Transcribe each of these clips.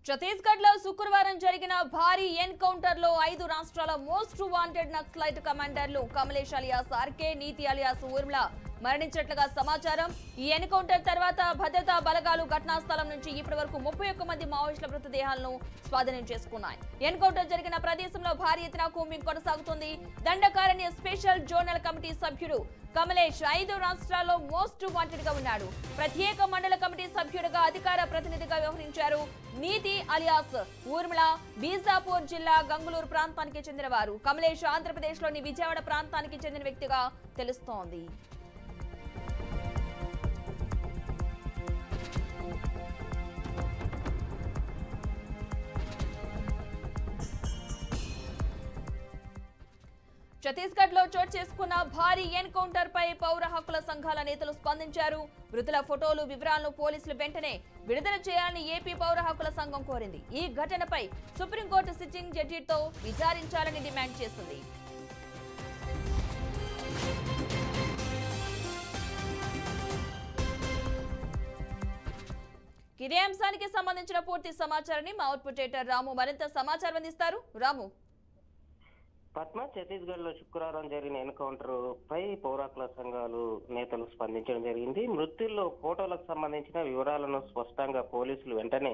ఛత్తీస్గఢ్ లో శుక్రవారం జరిగిన భారీ ఎన్కౌంటర్ లో 5 రాష్ట్రాల మోస్ట్ వాంటెడ్ నక్సలైట్ కమాండర్లు Kamlesh alias RK, Niti alias Urmila మరణించినట్లుగా సమాచారం. ఈ ఎన్కౌంటర్ తర్వాత భద్రతా బలగాలు ఘటనా స్థలం నుంచి ఇప్పటివరకు 31 మంది మావోయిస్టుల మృతదేహాలను స్వాధీనం చేసుకున్నాయి. ఎన్కౌంటర్ జరిగిన ప్రదేశంలో భారీ ఎత్తున కూంబింగ్ కొనసాగుతుంది. దండకారణ్య స్పెషల్ జోనల్ కమిటీ సభ్యుడు కమలేష్ 5 రాష్ట్రాల్లో మోస్ట్ వాంటెడ్ గా ఉన్నాడు. ప్రత్యేక మండల కమిటీ సభ్యుడిగా అధికార ప్రతినిధిగా వ్యవహరించారు. నీతి అలియాస్ ఊర్మిళ బీజాపూర్ జిల్లా గంగులూరు ప్రాంతానికి చెందినవారు. కమలేష్ ఆంధ్రప్రదేశ్ లోని విజయవాడ ప్రాంతానికి చెందిన వ్యక్తిగా తెలుస్తోంది. ఛత్తీస్గఢ్ లో చోటు చేసుకున్న భారీ ఎన్కౌంటర్ పై పౌర హక్కుల సంఘాల నేతలు స్పందించారు. మృతుల ఫోటోలు, వివరాలను పోలీసులు వెంటనే విడుదల చేయాలని ఏపీ పౌర హక్కుల సంఘం కోరింది. ఈ ఘటనపై సుప్రీంకోర్టు సిట్టింగ్ జడ్జితో విచారించాలని డిమాండ్ చేసింది. ఇదే అంశానికి సంబంధించిన పూర్తి సమాచారాన్ని మా అవుట్ పుట్ రాము మరింత సమాచారం అందిస్తారు. రాము. పద్మ, ఛత్తీస్గఢ్ లో శుక్రవారం జరిగిన ఎన్కౌంటర్ పై పౌరాకుల సంఘాలు నేతలు స్పందించడం జరిగింది. మృతుల్లో ఫోటోలకు సంబంధించిన వివరాలను స్పష్టంగా పోలీసులు వెంటనే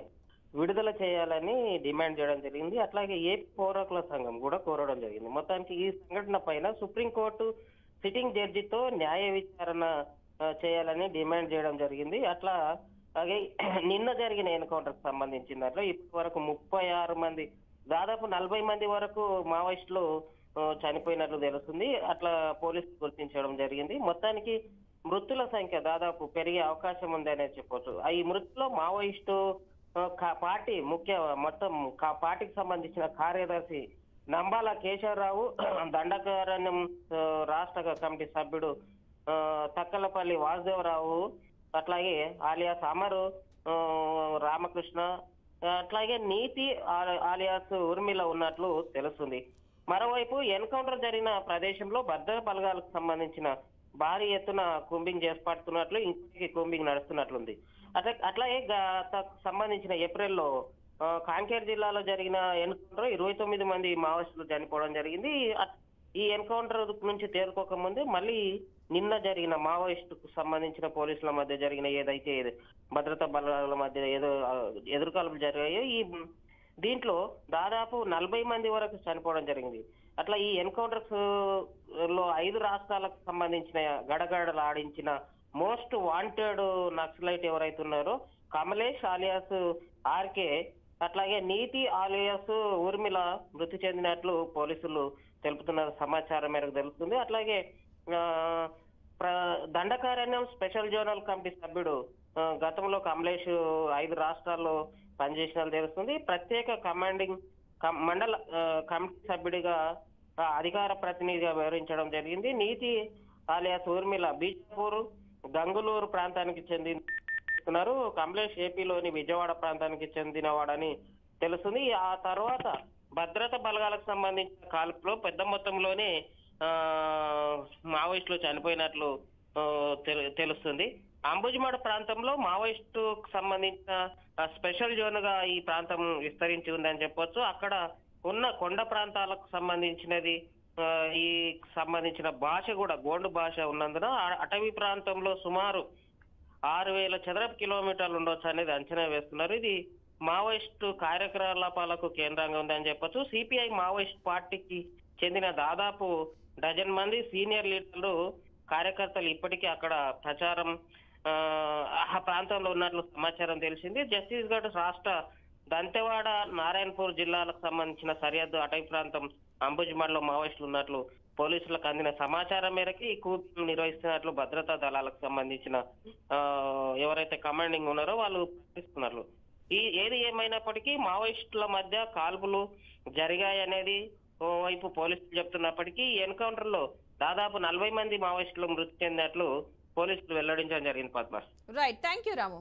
విడుదల చేయాలని డిమాండ్ చేయడం జరిగింది. అట్లాగే ఏపీ పౌరాకుల సంఘం కూడా కోరడం జరిగింది. మొత్తానికి ఈ సంఘటన పైన సుప్రీంకోర్టు సిట్టింగ్ జడ్జితో న్యాయ విచారణ చేయాలని డిమాండ్ చేయడం జరిగింది. అలాగే నిన్న జరిగిన ఎన్కౌంటర్ సంబంధించిన దాంట్లో ఇప్పటి వరకు 36 మంది, దాదాపు 40 మంది వరకు మావోయిస్టులు చనిపోయినట్లు తెలుస్తుంది. అట్లా పోలీసులు గుర్తించడం జరిగింది. మొత్తానికి మృతుల సంఖ్య దాదాపు పెరిగే అవకాశం ఉందనే చెప్పొచ్చు. ఈ మృతుల్లో మావోయిస్టు పార్టీ మొత్తం పార్టీకి సంబంధించిన కార్యదర్శి నంబాల కేశవరావు, దండకారణ్యం రాష్ట్ర కమిటీ సభ్యుడు తక్కలపల్లి వాసుదేవరావు, అట్లాగే ఆలియాస్ అమరు రామకృష్ణ, అట్లాగే నీతి ఆలియాస్ ఊర్మిళ ఉన్నట్లు తెలుస్తుంది. మరోవైపు ఎన్కౌంటర్ జరిగిన ప్రదేశంలో భద్రతా బలగాలకు సంబంధించిన భారీ ఎత్తున కూంబింగ్ చేపడుతున్నట్లు, ఇంకొకటి కూంబింగ్ నడుస్తున్నట్లుంది. అట్లాగే సంబంధించిన ఏప్రిల్లో కాంకేర్ జిల్లాలో జరిగిన ఎన్కౌంటర్ 29 మంది మావోయిస్టులు చనిపోవడం జరిగింది. ఈ ఎన్కౌంటర్ నుంచి తేరుకోక ముందు మళ్ళీ నిన్న జరిగిన మావోయిస్టుకు సంబంధించిన పోలీసుల మధ్య జరిగిన ఏదైతే భద్రతా బలగాల మధ్య ఎదురుకాల్పులు జరిగాయో దీంట్లో దాదాపు 40 మంది వరకు చనిపోవడం జరిగింది. అట్లా ఈ ఎన్కౌంటర్స్ లో 5 రాష్ట్రాలకు సంబంధించిన గడగడలు ఆడించిన మోస్ట్ వాంటెడ్ నక్సలైట్ ఎవరైతే ఉన్నారో కమలేష్ ఆలియాస్ ఆర్కే, అట్లాగే నీతి ఆలియాస్ ఊర్మిళ మృతి చెందినట్లు పోలీసులు తెలుపుతున్న సమాచారం మేరకు తెలుస్తుంది. అట్లాగే దండకారణ్యం స్పెషల్ జోనల్ కమిటీ సభ్యుడు గతంలో కమలేష్ 5 రాష్ట్రాల్లో పనిచేసినట్లు తెలుస్తుంది. ప్రత్యేక మండల కమిటీ సభ్యుడిగా అధికార ప్రతినిధిగా వ్యవహరించడం జరిగింది. నీతి ఆలియాస్ ఊర్మిళ బీజాపూర్ గంగులూరు ప్రాంతానికి చెందినారు. కమలేష్ ఏపీలోని విజయవాడ ప్రాంతానికి చెందినవాడని తెలుస్తుంది. ఆ తర్వాత భద్రతా బలగాలకు సంబంధించిన కాల్పులో పెద్ద మొత్తంలోనే మావోయిస్టులు చనిపోయినట్లు తెలుస్తుంది. అంబుజ్మాడ్ ప్రాంతంలో మావోయిస్టు సంబంధించిన స్పెషల్ జోన్ గా ఈ ప్రాంతం విస్తరించి ఉందని చెప్పొచ్చు. అక్కడ ఉన్న కొండ ప్రాంతాలకు సంబంధించినది ఈ సంబంధించిన భాష కూడా గోండు భాష ఉన్నందున అటవీ ప్రాంతంలో సుమారు 6000 చదరపు కిలోమీటర్లు ఉండొచ్చు అనేది అంచనా వేస్తున్నారు. ఇది మావోయిస్టు కార్యకలాపాలకు కేంద్రంగా ఉందని చెప్పొచ్చు. సిపిఐ మావోయిస్ట్ పార్టీకి చెందిన దాదాపు 12 మంది సీనియర్ లీడర్లు, కార్యకర్తలు ఇప్పటికీ అక్కడ ప్రచారం ఆ ప్రాంతంలో ఉన్నట్లు సమాచారం తెలిసింది. ఛత్తీస్గఢ్ రాష్ట్ర దంతెవాడ, నారాయణపూర్ జిల్లాలకు సంబంధించిన సరిహద్దు అటవీ ప్రాంతం అంబుజ్మాడ్ లో మావోయిస్టులు ఉన్నట్లు పోలీసులకు అందిన సమాచారం మేరకు ఈ కూంబింగ్ నిర్వహిస్తున్నట్లు భద్రతా దళాలకు సంబంధించిన ఎవరైతే కమాండింగ్ ఉన్నారో వాళ్ళు ప్రకటిస్తున్నారు. ఏది ఏమైనప్పటికీ మావోయిస్టుల మధ్య కాల్పులు జరిగాయనేది ఓవైపు పోలీసులు చెప్తున్నప్పటికీ ఎన్కౌంటర్ లో దాదాపు 40 మంది మావోయిస్టులు మృతి చెందినట్లు పోలీసులు వెల్లడించడం జరిగింది. Padma. Right, thank you Ramu.